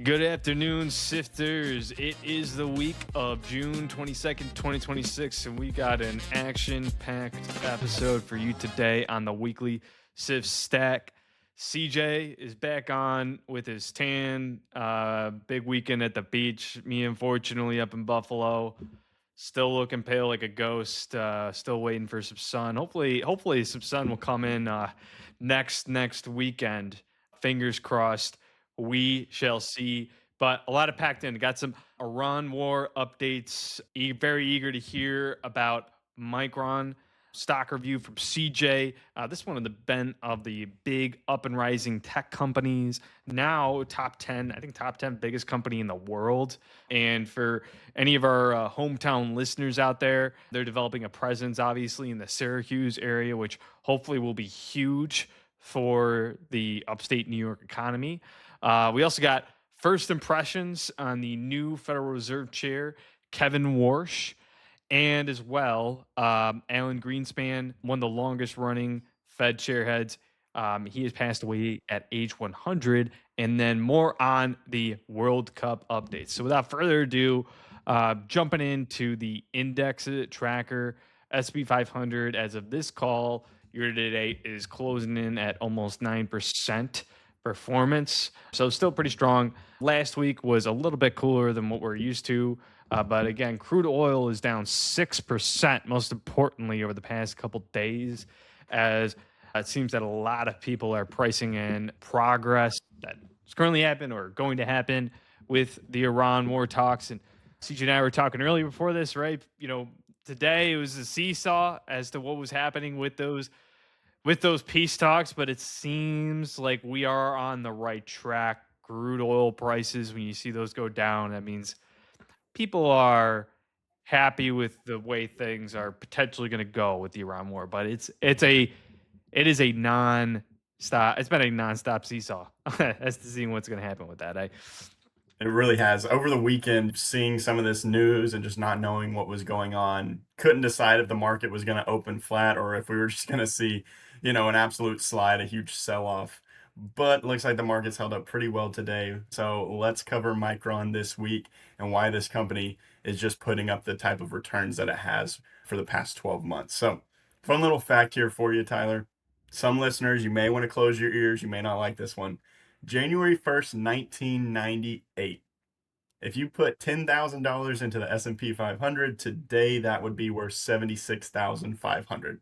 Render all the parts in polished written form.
Good afternoon, sifters. It is the week of June 22nd, 2026, and we got an action-packed episode for you today on the weekly Sift Stack. CJ is back on with his tan. Big weekend at the beach. Me, unfortunately, up in Buffalo. Still looking pale like a ghost. Still waiting for some sun. Hopefully some sun will come in next weekend. Fingers crossed. We shall see. But a lot of packed in. Got some Iran war updates. Very eager to hear about Micron stock review from CJ. This is one of the big up and rising tech companies. Now top 10, I think top 10 biggest company in the world. And for any of our hometown listeners out there, they're developing a presence, obviously, in the Syracuse area, which hopefully will be huge for the upstate New York economy. We also got first impressions on the new Federal Reserve Chair, Kevin Warsh, and as well, Alan Greenspan, one of the longest running Fed chairheads. He has passed away at age 100. And then more on the World Cup updates. So without further ado, jumping into the index tracker, SP 500 as of this call, year to date is closing in at almost 9% performance. So still pretty strong. Last week was a little bit cooler than what we're used to. But again, crude oil is down 6%, most importantly, over the past couple days, as it seems that a lot of people are pricing in progress that is currently happening or going to happen with the Iran war talks. And CJ and I were talking earlier before this, right? Today it was a seesaw as to what was happening with those peace talks, but it seems like we are on the right track. Crude oil prices, when you see those go down, that means people are happy with the way things are potentially going to go with the Iran war. But it is a non-stop. It's been a non-stop seesaw as to seeing what's going to happen with that. It really has. Over the weekend, seeing some of this news and just not knowing what was going on, couldn't decide if the market was going to open flat or if we were just going to see, an absolute slide, a huge sell-off. But it looks like the market's held up pretty well today. So let's cover Micron this week and why this company is just putting up the type of returns that it has for the past 12 months. So, fun little fact here for you, Tyler. Some listeners, you may want to close your ears. You may not like this one. January 1st, 1998. If you put $10,000 into the S&P 500 today, that would be worth $76,500.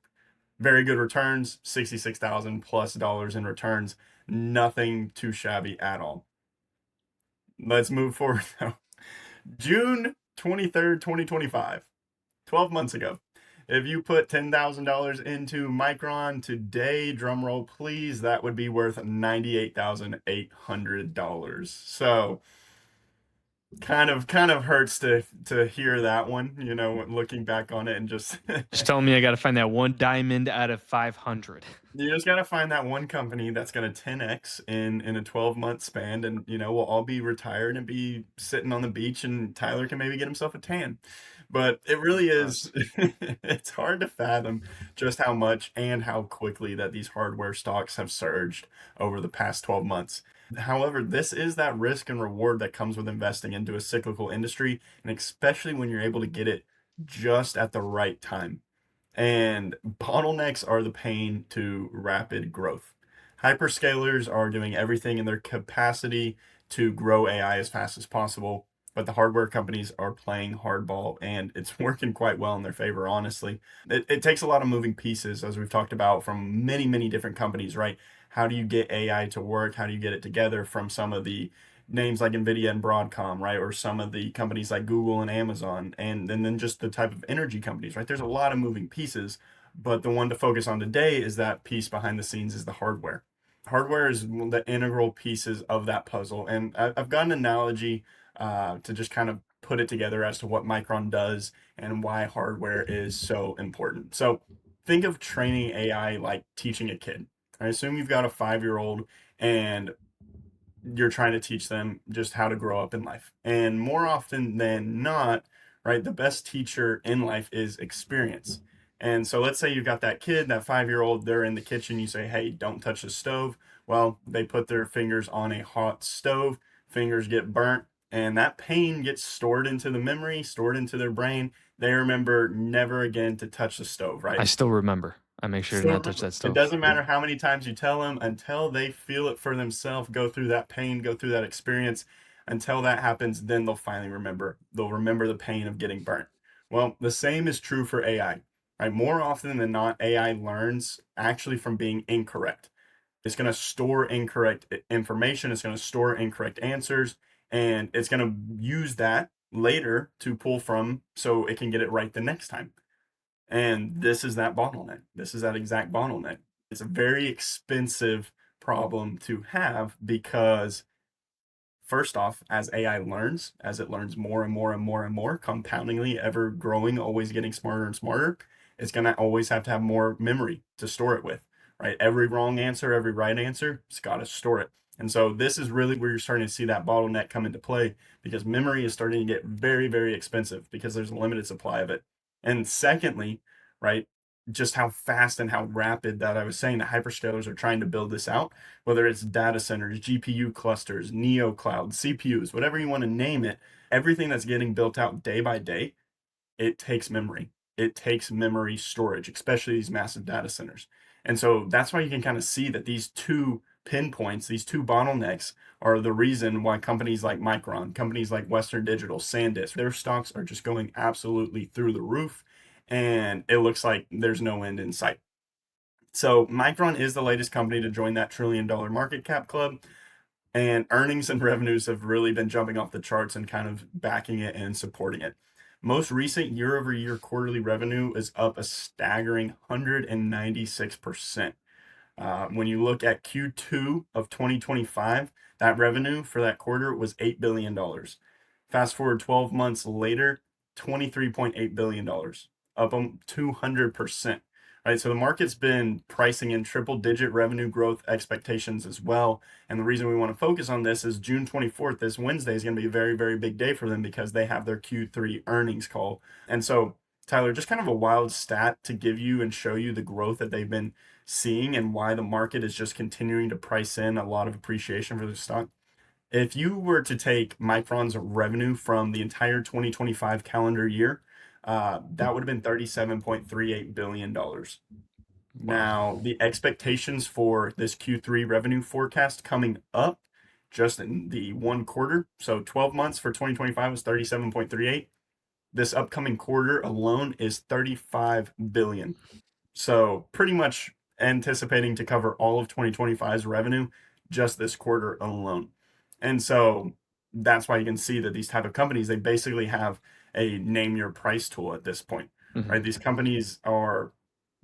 Very good returns, $66,000 plus in returns. Nothing too shabby at all. Let's move forward though. June 23rd, 2025, 12 months ago. If you put $10,000 into Micron today, drumroll please, that would be worth $98,800. So kind of hurts to hear that one, looking back on it and just Just telling me I got to find that one diamond out of 500. you just got to find that one company that's going to 10x in a 12-month span, and we'll all be retired and be sitting on the beach, and Tyler can maybe get himself a tan. But it really is it's hard to fathom just how much and how quickly that these hardware stocks have surged over the past 12 months. However, this is that risk and reward that comes with investing into a cyclical industry, and especially when you're able to get it just at the right time. And bottlenecks are the pain to rapid growth. Hyperscalers are doing everything in their capacity to grow AI as fast as possible, but the hardware companies are playing hardball, and it's working quite well in their favor, honestly. It takes a lot of moving pieces, as we've talked about, from many, many different companies, right? How do you get AI to work? How do you get it together from some of the names like Nvidia and Broadcom, right? Or some of the companies like Google and Amazon, and then just the type of energy companies, right? There's a lot of moving pieces, but the one to focus on today is that piece behind the scenes is the hardware. Hardware is the integral pieces of that puzzle. And I've got an analogy to just kind of put it together as to what Micron does and why hardware is so important. So think of training AI like teaching a kid. I assume you've got a 5-year-old and you're trying to teach them just how to grow up in life. And more often than not, right, the best teacher in life is experience. And so let's say you've got that kid, that 5-year-old, they're in the kitchen, you say, hey, don't touch the stove. Well, they put their fingers on a hot stove. fingers get burnt, and that pain gets stored into the memory, stored into their brain. They remember never again to touch the stove, I right? still remember. I make sure to Still not touch remember. that It stove. doesn't matter how many times you tell them until they feel it for themselves, go through that pain, go through that experience. Until that happens, then they'll finally remember. They'll remember the pain of getting burnt. Well, the same is true for AI, right? More often than not, AI learns actually from being incorrect. It's going to store incorrect information. It's going to store incorrect answers, and it's going to use that later to pull from so it can get it right the next time. And this is that bottleneck. This is that exact bottleneck. It's a very expensive problem to have because first off, as AI learns, as it learns more and more and more and more, compoundingly, ever growing, always getting smarter and smarter, it's going to always have to have more memory to store it with, right? Every wrong answer, every right answer, it's got to store it. And so this is really where you're starting to see that bottleneck come into play because memory is starting to get very, very expensive because there's a limited supply of it. And secondly, right, just how fast and how rapid that I was saying the hyperscalers are trying to build this out, whether it's data centers, GPU clusters, neo cloud, CPUs, whatever you want to name it, everything that's getting built out day by day, it takes memory. It takes memory storage, especially these massive data centers. And so that's why you can kind of see that these two pinpoints, these two bottlenecks are the reason why companies like Micron, companies like Western Digital, SanDisk, their stocks are just going absolutely through the roof. And it looks like there's no end in sight. So Micron is the latest company to join that $1 trillion market cap club, and earnings and revenues have really been jumping off the charts and kind of backing it and supporting it. Most recent year-over-year quarterly revenue is up a staggering 196%. When you look at Q2 of 2025, that revenue for that quarter was $8 billion. Fast forward 12 months later, $23.8 billion, up 200%. Right, so the market's been pricing in triple-digit revenue growth expectations as well. And the reason we want to focus on this is June 24th, this Wednesday, is going to be a very, very big day for them because they have their Q3 earnings call. And so, Tyler, just kind of a wild stat to give you and show you the growth that they've been seeing and why the market is just continuing to price in a lot of appreciation for the stock. If you were to take Micron's revenue from the entire 2025 calendar year, that would have been $37.38 billion. Wow. Now, the expectations for this Q3 revenue forecast coming up just in the one quarter, so 12 months for 2025 was 37.38. This upcoming quarter alone is 35 billion. So pretty much anticipating to cover all of 2025's revenue just this quarter alone. And so that's why you can see that these type of companies, they basically have a name your price tool at this point, Mhm. right? These companies are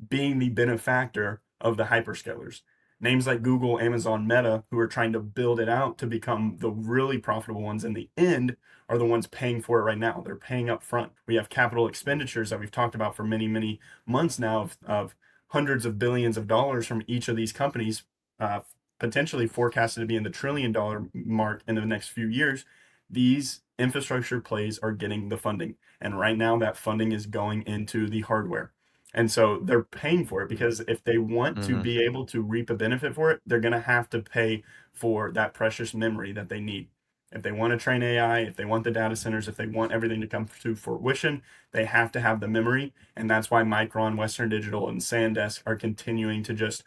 being the benefactor of the hyperscalers. Names like Google, Amazon, Meta, who are trying to build it out to become the really profitable ones in the end, are the ones paying for it right now. They're paying up front. We have capital expenditures that we've talked about for many, many months now of hundreds of billions of dollars from each of these companies, uh, potentially forecasted to be in the $1 trillion mark in the next few years. These infrastructure plays are getting the funding. And right now, that funding is going into the hardware. And so they're paying for it because if they want to Mhm. be able to reap a benefit for it, they're going to have to pay for that precious memory that they need. If they want to train AI, if they want the data centers, if they want everything to come to fruition, they have to have the memory. And that's why Micron, Western Digital, and SanDisk are continuing to just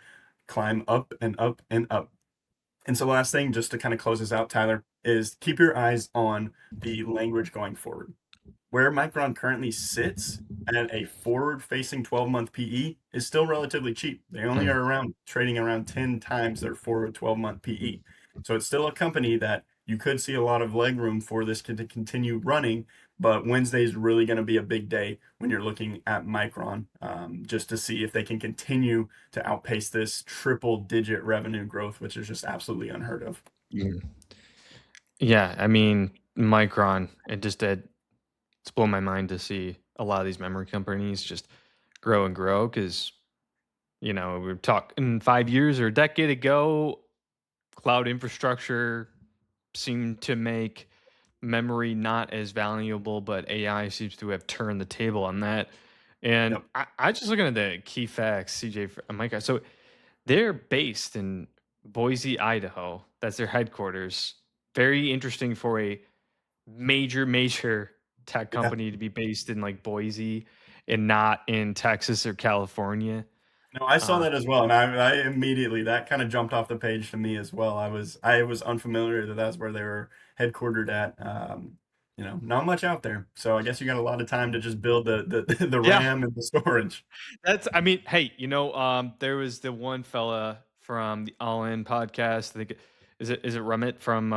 climb up and up and up. And so, the last thing, just to kind of close this out, Tyler, is keep your eyes on the language going forward. Where Micron currently sits at a forward-facing 12-month PE is still relatively cheap. They only Mhm. are around trading around 10 times their forward 12-month PE. So it's still a company that you could see a lot of leg room for this to continue running, but Wednesday is really going to be a big day when you're looking at Micron, just to see if they can continue to outpace this triple-digit revenue growth, which is just absolutely unheard of. Mhm. Yeah, I mean, Micron, it just did. It's blown my mind to see a lot of these memory companies just grow and grow because, we were talking 5 years or a decade ago, cloud infrastructure seemed to make memory not as valuable, but AI seems to have turned the table on that. And Yep. I just looking at the key facts, CJ, Micron. So they're based in Boise, Idaho. That's their headquarters. very interesting for a major tech Yeah. company to be based in like Boise and not in Texas or California. No, I saw Uh, that as well, and I immediately that kinda jumped off the page to me as well. I was unfamiliar that that's where they were headquartered at. Not much out there, so I guess you got a lot of time to just build the yeah, RAM and the storage. that's. I mean, hey, there was the one fella from the All In podcast. I think is it Rummet from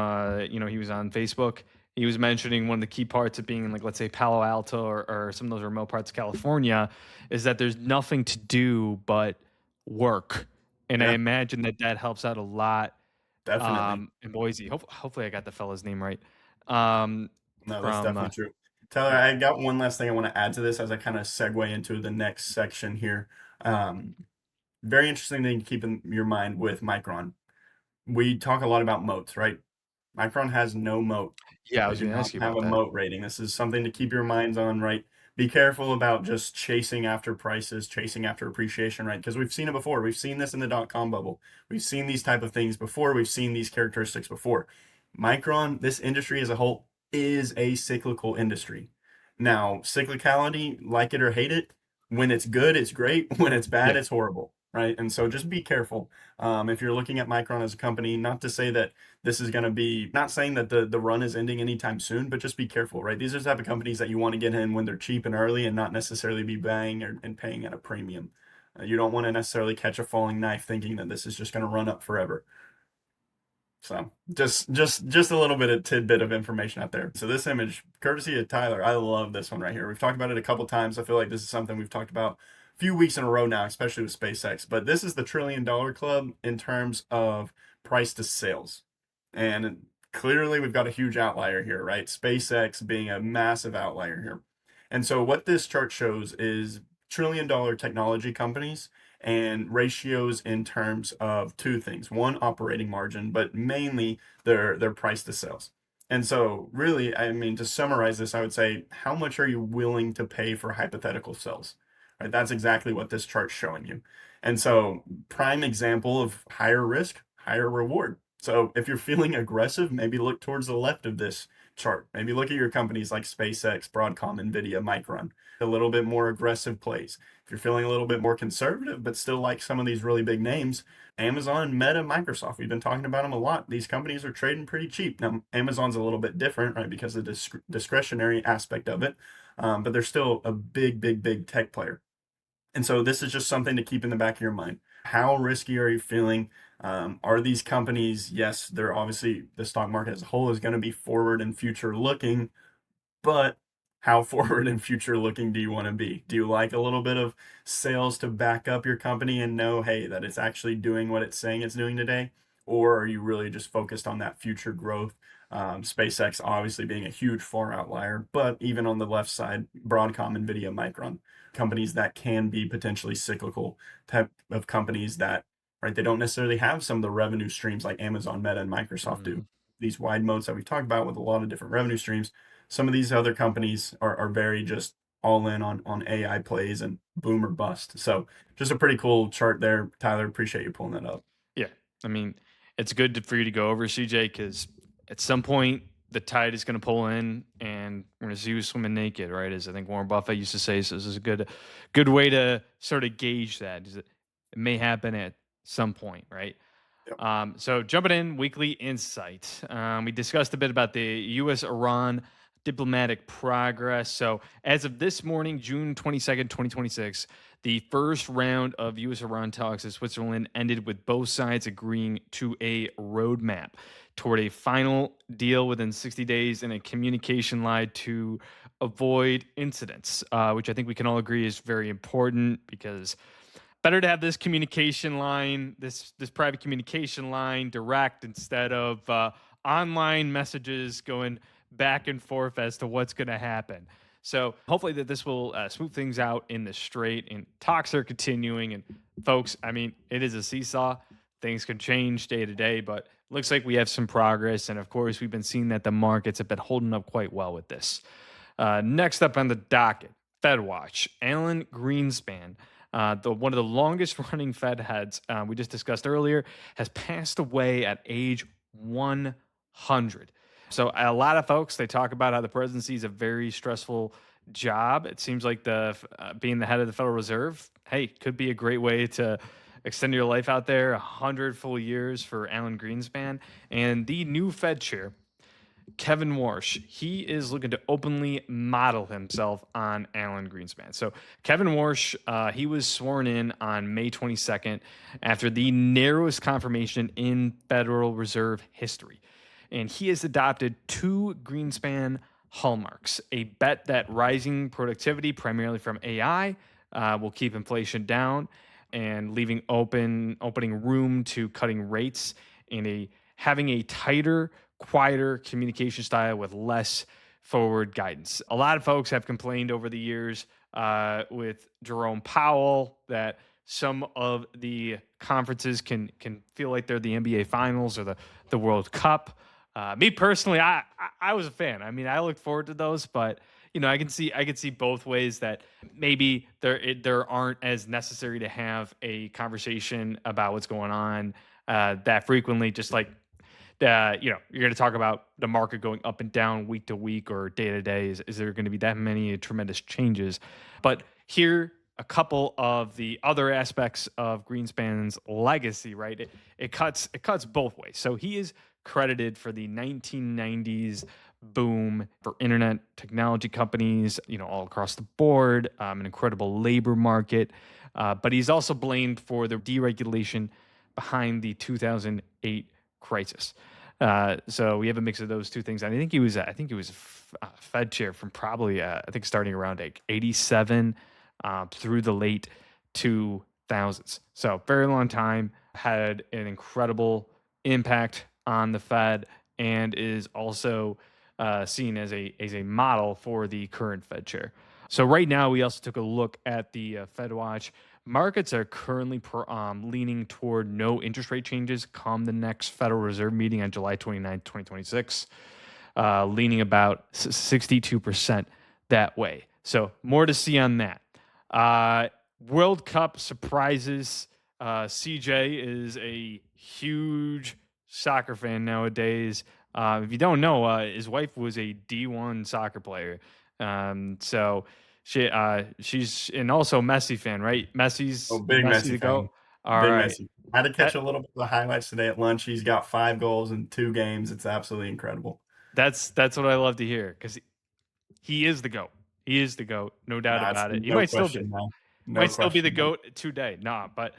he was on Facebook. He was mentioning one of the key parts of being in, like, let's say Palo Alto or some of those remote parts of California is that there's nothing to do but work, and I Yeah, imagine that helps out a lot definitely. in Boise. Hopefully, I got the fella's name right. Um, No, that's from definitely true. Tyler, yeah, I got one last thing I wanna add to this as I kinda segue into the next section here. Um, Very interesting thing to keep in your mind with Micron. We talk a lot about moats, right? Micron has no moat. yeah. I They was do going to not ask you have about a that. moat rating. This is something to keep your minds on, right? Be careful about just chasing after prices, chasing after appreciation, right? Because we've seen it before. We've seen this in the dot-com bubble. We've seen these type of things before. We've seen these characteristics before. Micron, this industry as a whole, is a cyclical industry. Now, cyclicality, like it or hate it, when it's good, it's great. When it's bad, Yeah. it's horrible, right? And so just be careful. If you're looking at Micron as a company, not to say that this is going to be, not saying that the run is ending anytime soon, but just be careful, right? These are the type of companies that you want to get in when they're cheap and early and not necessarily be buying and paying at a premium. You don't want to necessarily catch a falling knife thinking that this is just going to run up forever. So just a little bit of tidbit of information out there. So this image, courtesy of Tyler, I love this one right here. We've talked about it a couple times. I feel like this is something we've talked about a few weeks in a row now, especially with SpaceX. But this is the $1 trillion club in terms of price to sales. And clearly we've got a huge outlier here, right? SpaceX being a massive outlier here. And so what this chart shows is $1 trillion technology companies and ratios in terms of two things. One, operating margin, but mainly their price to sales. And so really, I mean, to summarize this, I would say, how much are you willing to pay for hypothetical sales? Right? That's exactly what this chart's showing you. And so prime example of higher risk, higher reward. So if you're feeling aggressive, maybe look towards the left of this chart. Maybe look at your companies like SpaceX, Broadcom, Nvidia, Micron, a little bit more aggressive plays. If you're feeling a little bit more conservative, but still like some of these really big names, Amazon, Meta, Microsoft, we've been talking about them a lot. These companies are trading pretty cheap. Now, Amazon's a little bit different, right, because of the discretionary aspect of it, but they're still a big tech player. And so this is just something to keep in the back of your mind. How risky are you feeling? Are these companies, yes, they're obviously the stock market as a whole is going to be forward and future looking, but how forward and future looking do you want to be? Do you like a little bit of sales to back up your company and know, hey, that it's actually doing what it's saying it's doing today? Or are you really just focused on that future growth? SpaceX obviously being a huge far outlier, but even on the left side, Broadcom, Nvidia, Micron, companies that can be potentially cyclical type of companies that, right, they don't necessarily have some of the revenue streams like Amazon, Meta, and Microsoft do. Mhm. These wide moats that we've talked about with a lot of different revenue streams, some of these other companies are very just all in on AI plays and boom or bust. So just a pretty cool chart there, Tyler. Appreciate you pulling that up. Yeah. I mean, it's good for you to go over, CJ, because at some point the tide is going to pull in, and we're going to see you swimming naked, right? As I think Warren Buffett used to say. So this is a good way to sort of gauge that. Is it may happen at some point, right? Yep. So jumping in, weekly insight. We discussed a bit about the U.S.-Iran diplomatic progress. So as of this morning, June 22nd, 2026, the first round of U.S.-Iran talks in Switzerland ended with both sides agreeing to a roadmap toward a final deal within 60 days and a communication line to avoid incidents, which I think we can all agree is very important because better to have this communication line, this private communication line, direct instead of online messages going back and forth as to what's going to happen. So hopefully that this will smooth things out in the Strait, and talks are continuing. And folks, I mean, it is a seesaw. Things can change day to day, but looks like we have some progress. And of course, we've been seeing that the markets have been holding up quite well with this. Next up on the docket, FedWatch, Alan Greenspan, the one of the longest running Fed heads we just discussed earlier, has passed away at age 100. 100. So a lot of folks, they talk about how the presidency is a very stressful job. It seems like being the head of the Federal Reserve, hey, could be a great way to extend your life out there. 100 full years for Alan Greenspan. And the new Fed chair, Kevin Warsh, he is looking to openly model himself on Alan Greenspan. So Kevin Warsh, he was sworn in on May 22nd after the narrowest confirmation in Federal Reserve history. And he has adopted two Greenspan hallmarks: a bet that rising productivity, primarily from AI, will keep inflation down, and opening room to cutting rates, and having a tighter, quieter communication style with less forward guidance. A lot of folks have complained over the years with Jerome Powell that some of the conferences can feel like they're the NBA Finals or the World Cup. Me personally, I was a fan. I mean, I looked forward to those, but I can see both ways that maybe there aren't as necessary to have a conversation about what's going on that frequently. Just like you're going to talk about the market going up and down week to week or day to day. Is there going to be that many tremendous changes? But here, a couple of the other aspects of Greenspan's legacy, right? It cuts both ways. So he is credited for the 1990s boom for internet technology companies, all across the board, an incredible labor market. But he's also blamed for the deregulation behind the 2008 crisis. So we have a mix of those two things. And I think he was Fed chair from probably starting around 87 through the late 2000s. So very long time, had an incredible impact on the Fed, and is also seen as a model for the current Fed chair. So right now, we also took a look at the Fed Watch. Markets are currently leaning toward no interest rate changes come the next Federal Reserve meeting on July 29, 2026, leaning about 62% that way. So more to see on that. World Cup surprises. CJ is a huge soccer fan nowadays. If you don't know, his wife was a D1 soccer player. So she's and also Messi fan, right? Oh, Messi's big Messi Messi to go. fan. All Big right. Messi. I had to catch That a little bit of the highlights today at lunch. He's got 5 goals in 2 games. It's absolutely incredible. that's what I love to hear, because he is the GOAT. He is the GOAT, no doubt That's about it. He no might still be. question, man. No Might still be the question, man. GOAT today. Nah, but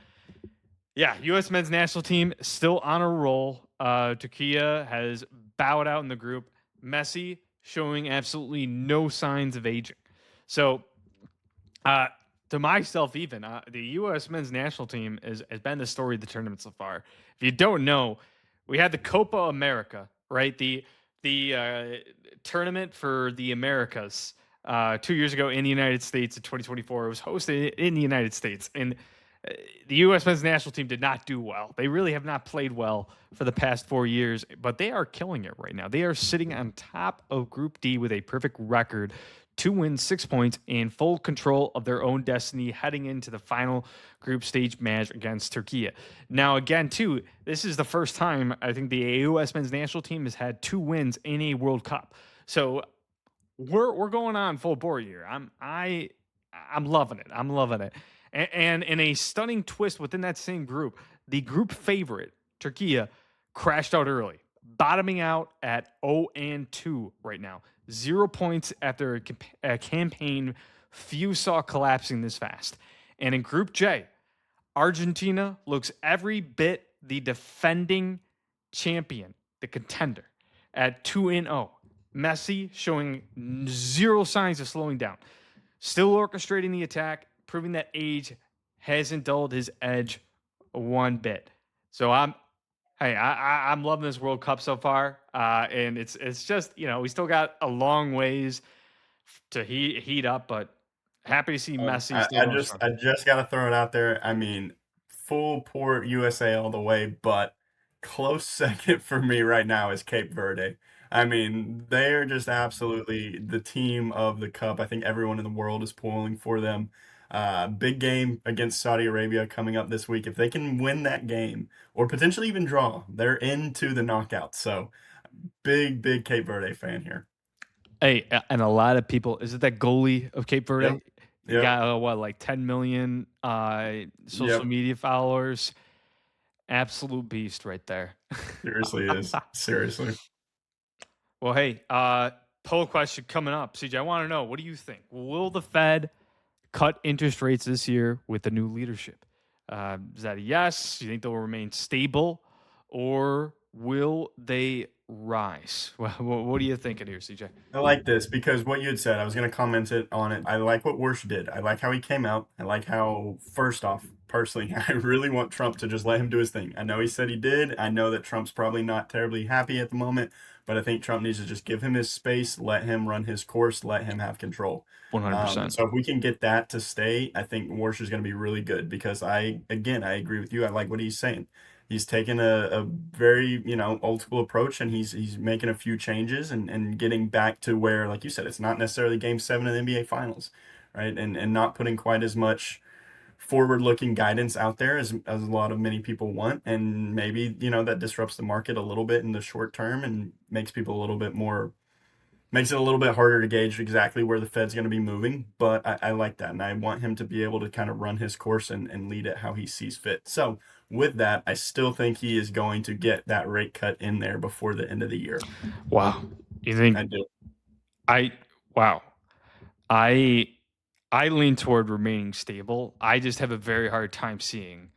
yeah, U.S. men's national team still on a roll. Turkey has bowed out in the group. Messi showing absolutely no signs of aging. So, to myself, even the U.S. men's national team has been the story of the tournament so far. If you don't know, we had the Copa America, right? The tournament for the Americas 2 years ago in the United States in 2024. It was hosted in the United States, and the U.S. men's national team did not do well. They really have not played well for the past 4 years, but they are killing it right now. They are sitting on top of Group D with a perfect record, 2 wins, 6 points, and full control of their own destiny heading into the final group stage match against Turkey. Now, again, too, this is the first time I think the U.S. men's national team has had 2 wins in a World Cup. So we're going on full bore here. I'm loving it. I'm loving it. And in a stunning twist within that same group, the group favorite, Turkey, crashed out early, bottoming out at 0-2 right now. 0 points after a campaign few saw collapsing this fast. And in Group J, Argentina looks every bit the defending champion, the contender, at 2-0. Messi showing 0 signs of slowing down, still orchestrating the attack, proving that age hasn't dulled his edge one bit. So I'm loving this World Cup so far, and it's just we still got a long ways to heat up, but happy to see Messi I, still I going just strong. I just got to throw it out there. I mean, full port USA all the way, but close second for me right now is Cape Verde. I mean, they are just absolutely the team of the cup. I think everyone in the world is pulling for them. Big game against Saudi Arabia coming up this week. If they can win that game or potentially even draw, they're into the knockout. So big Cape Verde fan here. Hey, and a lot of people, is it that goalie of Cape Yep. Verde? He Yep. got what, like 10 million social Yep. media followers. Absolute beast right there. Seriously is. Seriously. Well, hey, poll question coming up. CJ, I want to know, what do you think? Will the Fed cut interest rates this year with the new leadership? Is that a yes? Do you think they'll remain stable, or will they rise? What are you thinking here, CJ? I like this because what you had said, I was going to comment it on it. I like what Warsh did. I like how he came out. I like how, first off, personally, I really want Trump to just let him do his thing. I know he said he did. I know that Trump's probably not terribly happy at the moment, but I think Trump needs to just give him his space, let him run his course, let him have control. 100%. So if we can get that to stay, I think Warsh is going to be really good because again, I agree with you. I like what he's saying. He's taken a very, old school approach, and he's making a few changes and getting back to where, like you said, it's not necessarily game 7 of the NBA finals, right? And not putting quite as much forward looking guidance out there as a lot of many people want. And maybe, that disrupts the market a little bit in the short term and makes people a little bit more, makes it a little bit harder to gauge exactly where the Fed's going to be moving. But I like that. And I want him to be able to kind of run his course and lead it how he sees fit. So with that, I still think he is going to get that rate cut in there before the end of the year. Wow. You think I do. I wow. I I lean toward remaining stable. I just have a very hard time seeing,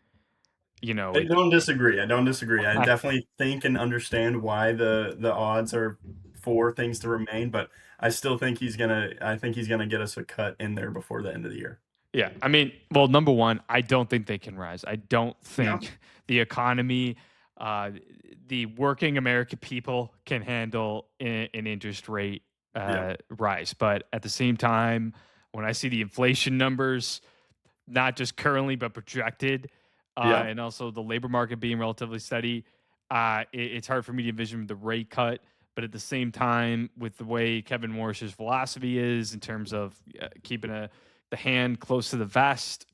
I it. don't disagree. I don't disagree. I I, definitely think and understand why the odds are for things to remain, but I think he's gonna get us a cut in there before the end of the year. yeah, I mean, well, number one, I don't think they can rise. I don't No. think the economy, uh, the working American people can handle an interest rate Yeah. rise. But at the same time, when I see the inflation numbers, not just currently but projected, Yeah. and also the labor market being relatively steady, it's hard for me to envision the rate cut. But at the same time, with the way Kevin Warsh's philosophy is in terms of keeping the hand close to the vest,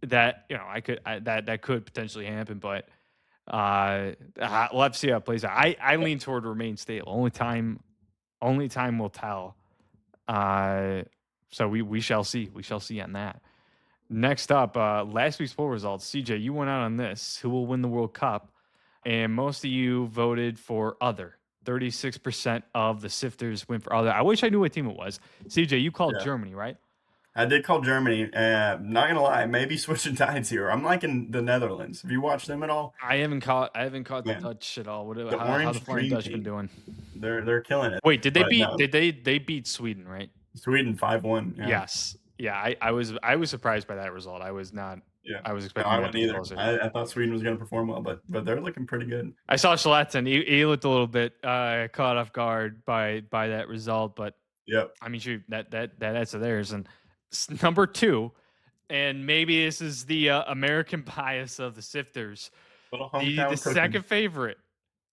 that that could potentially happen. But we'll have to see how it plays out. I lean toward remain stable. Only time will tell. Uh, so we shall see. We shall see on that. Next up, last week's poll results. CJ, you went out on this. Who will win the World Cup? And most of you voted for other. 36% of the sifters went for other. I wish I knew what team it was. CJ, you called Yeah. Germany, right? I did call Germany. Not gonna lie, maybe switching tides here. I'm liking the Netherlands. Have you watched them at all? I haven't caught the Man, Dutch at all. the How the Orange Flying Dream Dutch been Team. doing? They're killing it. Wait, did they But beat? no, They beat Sweden, right? Sweden 5-1. Yeah. Yes. Yeah, I was surprised by that result. I was not. Yeah. I was No, expecting I that to wouldn't be either. closer. I thought Sweden was gonna perform well, but they're looking pretty good. I saw Schlatten. He looked a little bit caught off guard by that result, but Yep. I mean, shoot, that's theirs. And number two, and maybe this is the American bias of the sifters. Little The hometown cooking. second favorite,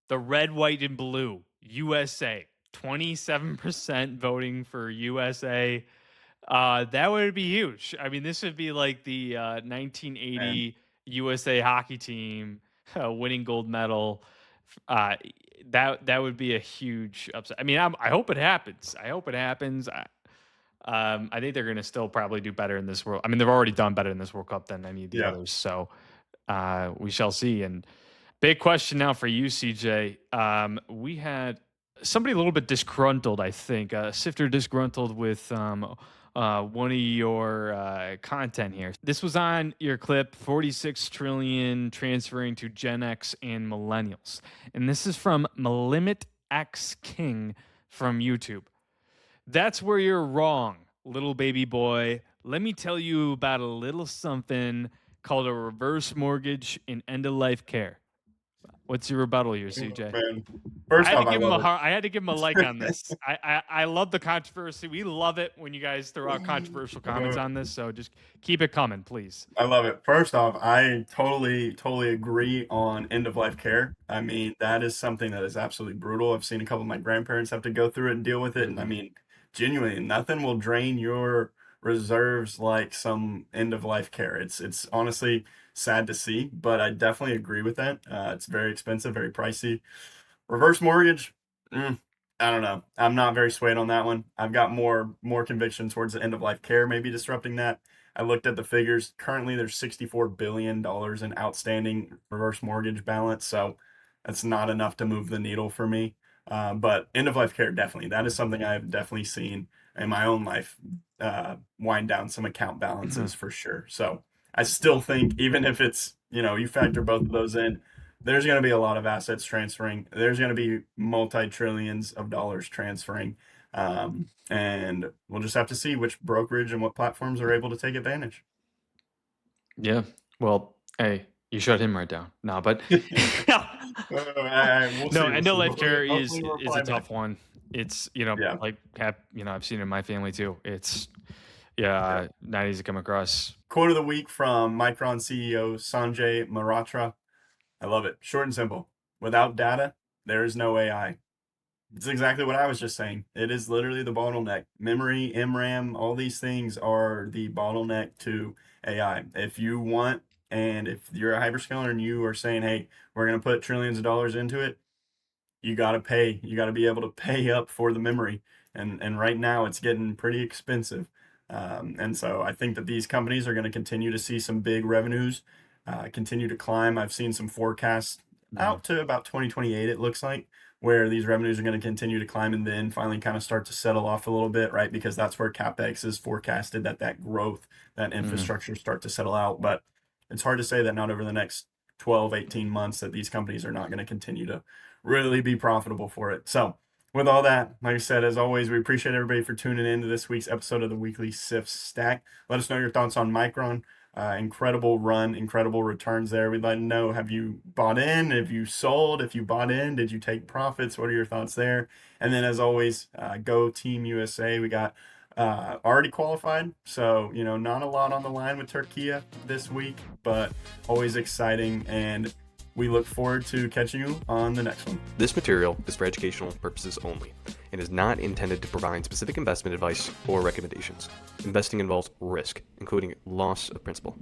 the red, white, and blue USA. 27% voting for USA. That would be huge. I mean, this would be like the Man. 1980 USA hockey team winning gold medal. Uh, that would be a huge upset. I mean, I hope it happens. I hope it happens. I think they're going to still probably do better in this world. I mean, they've already done better in this World Cup than any of the Yeah. others. So we shall see. And big question now for you, CJ. We had somebody a little bit disgruntled, I think, Sifter disgruntled with one of your content here. This was on your clip, 46 trillion transferring to Gen X and millennials. And this is from Malimit X King from YouTube. That's where you're wrong, little baby boy. Let me tell you about a little something called a reverse mortgage in end of life care. What's your rebuttal here, Oh, CJ? man. I First had to off, I give him love a it. I had to give him a like on this. I love the controversy. We love it when you guys throw out controversial comments on this. So just keep it coming, please. I love it. First off, I totally agree on end of life care. I mean, that is something that is absolutely brutal. I've seen a couple of my grandparents have to go through it and deal with it. And I mean, genuinely, nothing will drain your reserves like some end of life care. It's honestly sad to see, but I definitely agree with that. It's very expensive, very pricey. Reverse mortgage, I don't know. I'm not very swayed on that one. I've got more conviction towards the end of life care maybe disrupting that. I looked at the figures. Currently, there's $64 billion in outstanding reverse mortgage balance, so that's not enough to move the needle for me. But end of life care, definitely. That is something I've definitely seen in my own life wind down some account balances for sure. So I still think, even if it's, you factor both of those in, there's going to be a lot of assets transferring. There's going to be multi-trillions of dollars transferring. And we'll just have to see which brokerage and what platforms are able to take advantage. Yeah. Well, hey, you shut him right down. No, but We'll no, see. end of life Hopefully, care is hopefully we'll is a reply back. tough one. It's Yeah, like I've seen it in my family too. It's yeah. not easy to come across. Quote of the week from Micron CEO Sanjay Mehrotra. I love it. Short and simple. Without data, there is no AI. It's exactly what I was just saying. It is literally the bottleneck. Memory, MRAM, all these things are the bottleneck to AI. If you want, and if you're a hyperscaler and you are saying, hey, we're going to put trillions of dollars into it, you got to pay. You got to be able to pay up for the memory. And right now it's getting pretty expensive. And so I think that these companies are going to continue to see some big revenues continue to climb. I've seen some forecasts Mhm. out to about 2028, it looks like, where these revenues are going to continue to climb and then finally kind of start to settle off a little bit, right? Because that's where CapEx is forecasted, that growth, that Mhm. infrastructure start to settle out. But it's hard to say that not over the next 12, 18 months that these companies are not going to continue to really be profitable for it. So with all that, like I said, as always, we appreciate everybody for tuning in to this week's episode of the Weekly Sift Stack. Let us know your thoughts on Micron. Incredible run, incredible returns there. We'd like to know, have you bought in? Have you sold? If you bought in, did you take profits? What are your thoughts there? And then, as always, go Team USA. We got already qualified, so not a lot on the line with Turkey this week, but always exciting, and we look forward to catching you on the next one. This material is for educational purposes only and is not intended to provide specific investment advice or recommendations. Investing involves risk, including loss of principal.